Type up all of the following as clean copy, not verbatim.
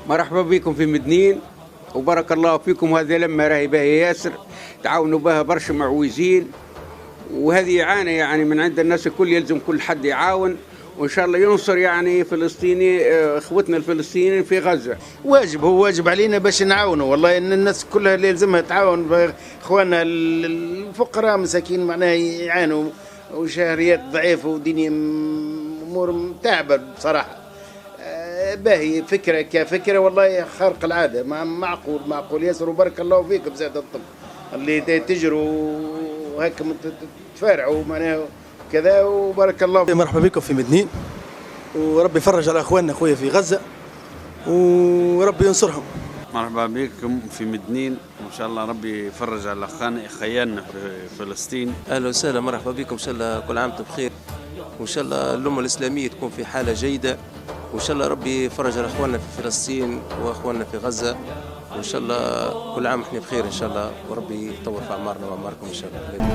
مرحبا بكم في مدنين وبارك الله فيكم. هذه لما راهي باهي ياسر، تعاونوا بها برشا معوزين، وهذه إعانة يعني من عند الناس الكل. يلزم كل حد يعاون وإن شاء الله ينصر يعني فلسطيني إخوتنا الفلسطينيين في غزة. هو واجب علينا باش نعاونوا، والله إن الناس كلها اللي يلزمها تعاون. إخواننا الفقراء مساكين معناها يعانوا، وشهريات ضعيفة ودنيا أمور تعبة بصراحة. باهي فكرة كفكرة والله خارق العادة، معقول ياسر. وبارك الله فيكم زاد الطب اللي تجروا وهيك تفارعوا معناها كذا، وبارك الله فيكم. مرحبا بكم في مدنين، وربي يفرج على اخواننا اخويا في غزة وربي ينصرهم. مرحبا بكم في مدنين، وان شاء الله ربي يفرج على خيالنا في فلسطين. اهلا وسهلا، مرحبا بكم. ان شاء الله كل عام وانتم بخير، وان شاء الله الامه الاسلاميه تكون في حاله جيده، وان شاء الله ربي يفرج على اخواننا في فلسطين واخواننا في غزه، وان شاء الله كل عام احنا بخير ان شاء الله، وربي يطول في اعمارنا واعماركم ان شاء الله.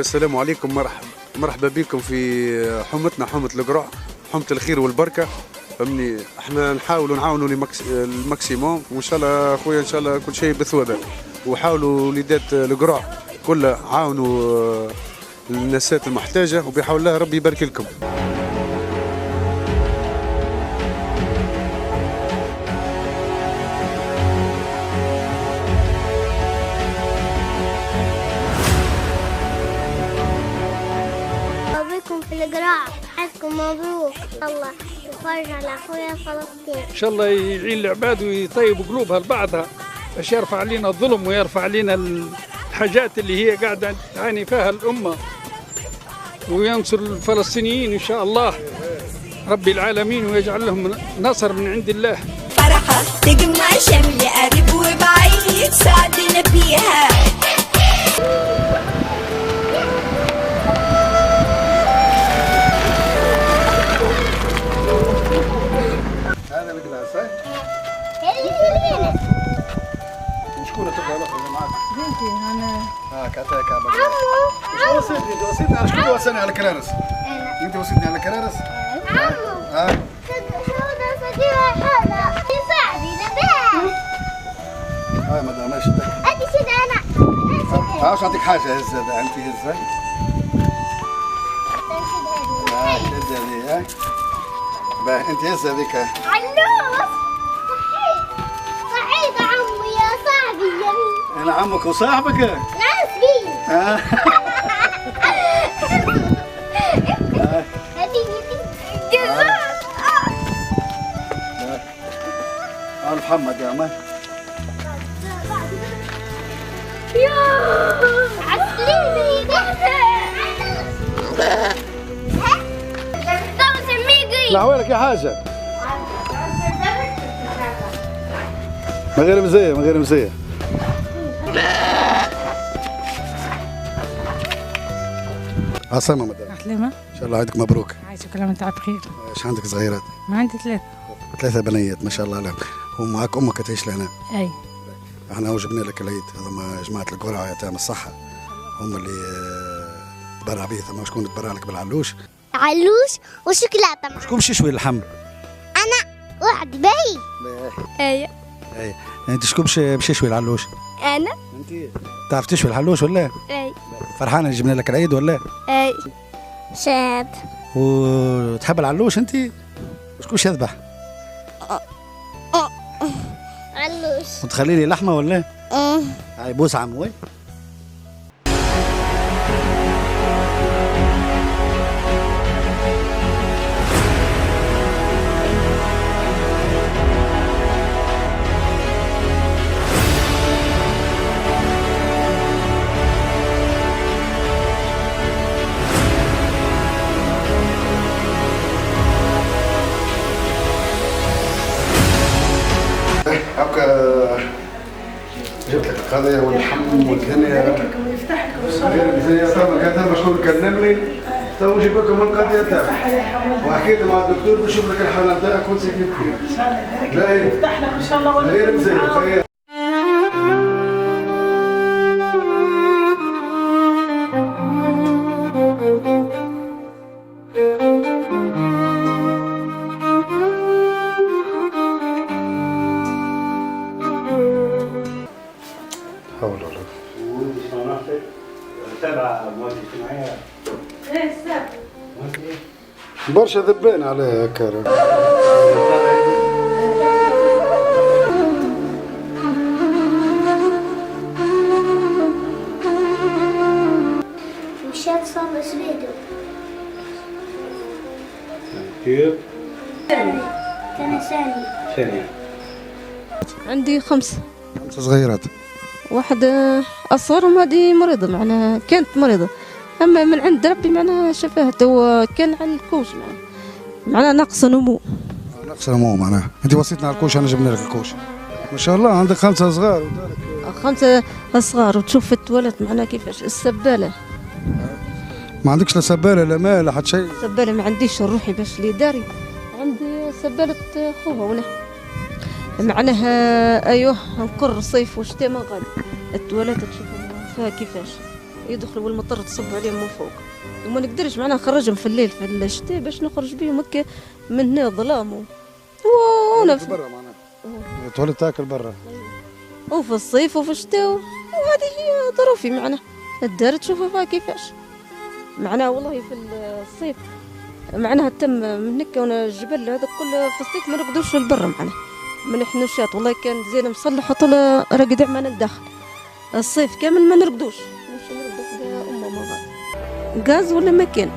السلام عليكم، مرحبا بكم في حومتنا، حومة القرع، حومة الخير والبركة. فهمني احنا نحاولوا نعاونوا الماكسيموم، وان شاء الله اخويا ان شاء الله كل شيء بثوابه. وحاولوا وليدات القرع كلها عاونوا الناسات المحتاجة، وبحول الله ربي يبارك لكم. في القراء، حسكم مبروك، الله يفرج على اخويا فلسطين. ان شاء الله يعين العباد ويطيب قلوبها لبعضها، باش يرفع علينا الظلم ويرفع علينا الحاجات اللي هي قاعده تعاني فيها الامه، وينصر الفلسطينيين ان شاء الله رب العالمين، ويجعل لهم نصر من عند الله. فرحه تجمع شمل قريب وبعيد سعدنا بيها. هذا الجلاس ها؟ شكون تبغى اللي معك؟ بنتي انا. كاتاكا عمو وصيتني شكون وصلني على الكرارس؟ انا. انت وصيتني على الكرارس؟ عمو شو صديقها حالة يساعدني نبيه. هاي مدام ماشي انت شد انا. تعالش اعطيك حاجة هز هذا انت هزها. شد هذه ها؟ باهي انت هز هذيك. علوش صحيح عمو يا صاحبي الجميل. انا عمك وصاحبك؟ ناسبي. محمد يا مان. عسليني لا وينك يا حاجة؟ من غير مزية من غير مزية. عسلامة مدام. عسلامة. إن شاء الله عيدك مبروك. عايشة كل عام وأنت بخير. إيش عندك صغيرات؟ ما عندي ثلاثة بنيات ما شاء الله عليهم. ومعك أمك تعيش لهنا؟ أي. احنا وجبنا لك العيد، هذا جماعة القرعة يتامى الصحة هم اللي تبرع به. ثم شكون تبرع لك بالعلوش؟ علوش وشوكولاتة. شكون باش يشوي اللحم؟ أنا وحدي باهي. أي. أي. أنت شكون باش يشوي العلوش؟ أنا. أنت تعرف تشوي العلوش ولا؟ أي. فرحانة جبنا لك العيد ولا؟ أي. شاد. وتحب العلوش أنت؟ شكون يذبح؟ علوش. وتخلي لي لحمة ولا؟ هاي بوس عموي. هاكا جبت لك القضية والحم والدنيا ويفتح لكم ان شاء الله. غير الدنيا ثم شكون كلمني تو نجيب لكم القضية تاعك وحكيت مع الدكتور بنشوف لك الحالة نتاعك ونسيك كيف. ان شاء الله يفتح لك ان شاء الله. غير مزيان. حول ولا قوة. سبعة مواد اجتماعية. ايه السبع. برشا ذبان عليها كارم. مشات صاب سبيدو. كيف؟ كان ثاني. عندي 5 صغيرات. واحدة أصغرهم هذه مريضة معناها كانت مريضة، أما من عند ربي معناها شفاها تو كان على الكوش معناها نقص نمو. نقص نمو معناها. أنت وصيتنا على الكوش أنا جبنا لك الكوش. ما شاء الله عندك 5 صغار. 5 صغار وتشوف في التواليت معناها كيفاش السبالة. ما عندكش لا سبالة لا ماء لا حتى شيء. سبالة ما عنديش روحي باش لي داري، عندي سبالة خوها ولا معناها ايوه نقر صيف وشتاء ما غادي التواليت تشوفهم فيها كيفاش يدخلوا والمطر تصب عليهم من فوق وما نقدرش معناها نخرجهم في الليل في الشتاء باش نخرج بيهم هكا من هنا ظلام ونفس برا معناها التواليت تاكل برا وفي الصيف وفي الشتاء وهذه هي ظروفي معناها الدار تشوفها فيها كيفاش معناها والله في الصيف معناها تم من هكا الجبل هذا كله في الصيف ما نقدروش للبر معناها من حنوشات والله كان زين مصلح طول راقد ما ندخل الصيف كامل ما نرقدوش نمشي نرقدوا في ما غادي غاز ولا مكان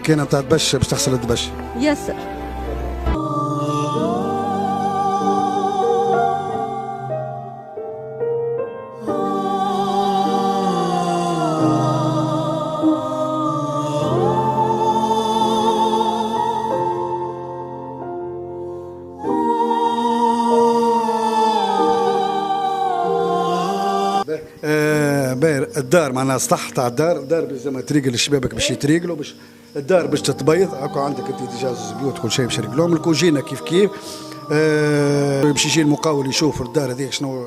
نتاع دبش باش تغسل الدبش ياسر الدار معناها السطح تاع الدار زعما تريقل الشبابك باش يتريقلوا باش الدار باش تتبيض هاكا عندك انت تجهز بيوت كل شيء باش يريقلوهم الكوجينه كيف باش يجي المقاول يشوف الدار هذيك شنو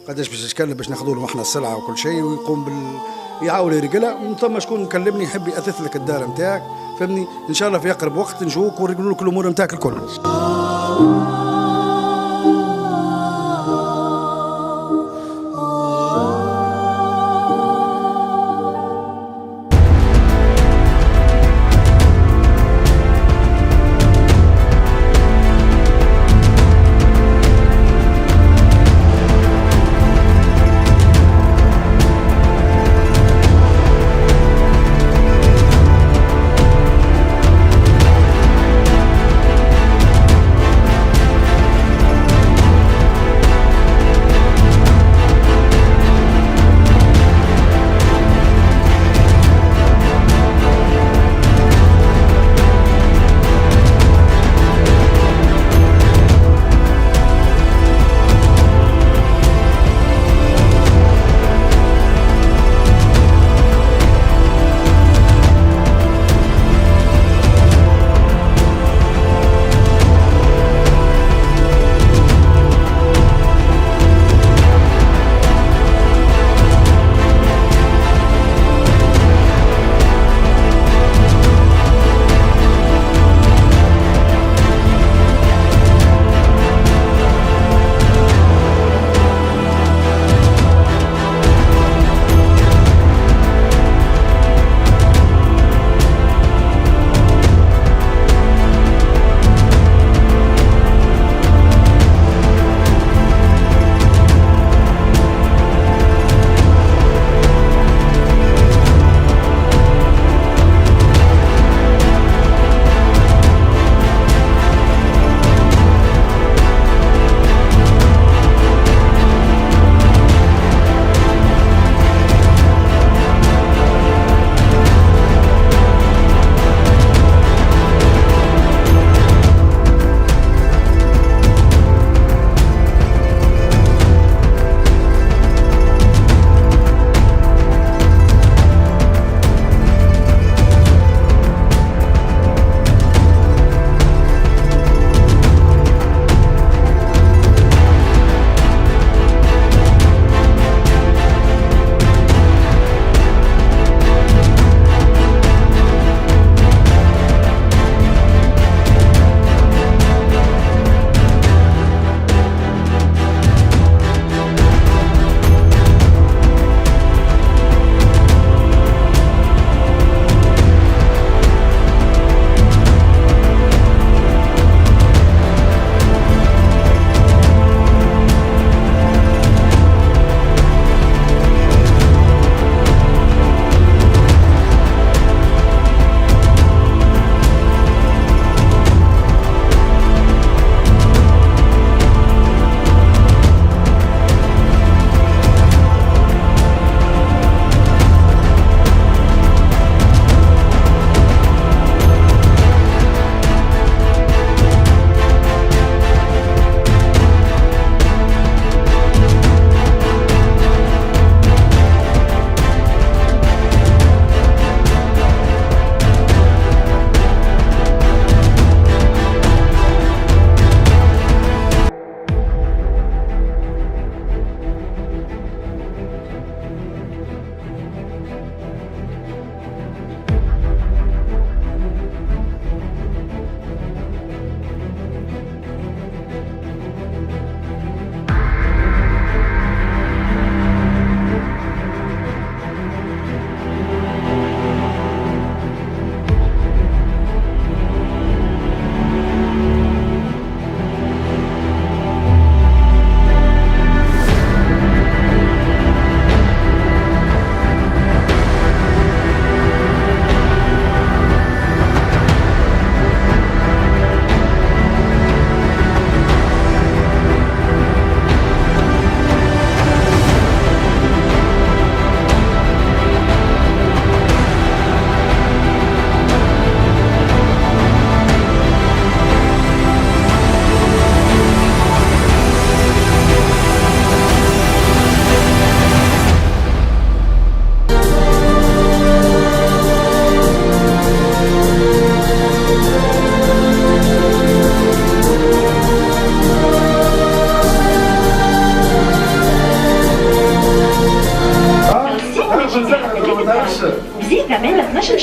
قداش باش تتكلم باش ناخذوا لهم احنا السلعه وكل شيء ويقوم يعاول يريقلها ومن ثم شكون مكلمني يحب ياثث لك الدار نتاعك فهمني ان شاء الله في اقرب وقت نجوك ونريقلوا لك الامور نتاعك الكل.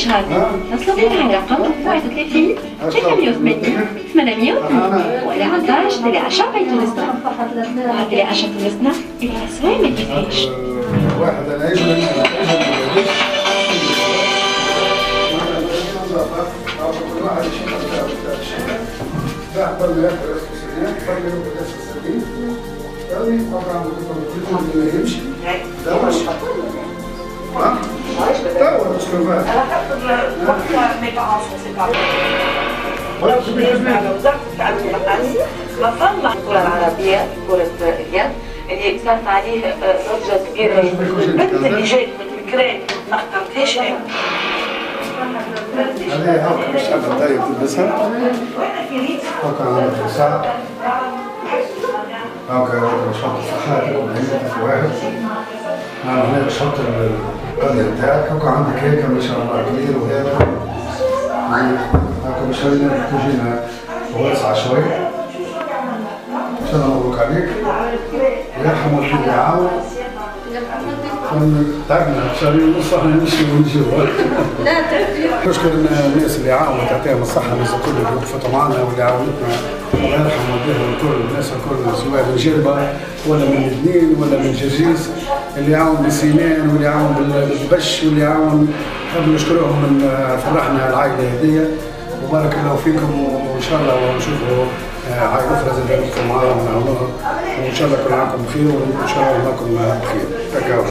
شهر نصلكم على رقم 31 380 800 و11 للعشاء بيت الإصلاح. وهذا لعشاء الإصلاح إلى أسواق ما تفيش. واحد انا ايش مفهوم الكرة العربية كرة اليد اللي صارت عليه ضجة كبيرة. البنت اللي جات من الكرات ما اخترتهاش أنا. هذه هاكا مش حاجة طيب تلبسها هاكا عندك ساعة هاكا شرط الصحة في واحد هناك شرط القضية بتاعك هاكا عندك هيك ما شاء الله كبير وهذا هاكا مش تجينا واسعة شوي إن شاء الله مبروك عليك ويرحم والديك يعاون تعبنا شهرين ونص احنا نمشي ونجيو. لا تعبنا. نشكر الناس اللي عاونوا تعطيهم الصحة الناس الكل اللي وقفتوا معنا واللي عاونتنا الله يرحم والديهم الكل الناس الكل سواء من جربة ولا من لبنان ولا من جرجيس اللي عاون بسنان واللي عاون بالبش واللي عاون نحب نشكرهم من فرحنا العائلة هدية وبارك الله فيكم وإن شاء الله ونشوفوا عائلة أخرى زي ما كنتم معاهم ونعملوها وإن شاء الله كل عامكم بخير وإن شاء الله معكم بخير. تكاو.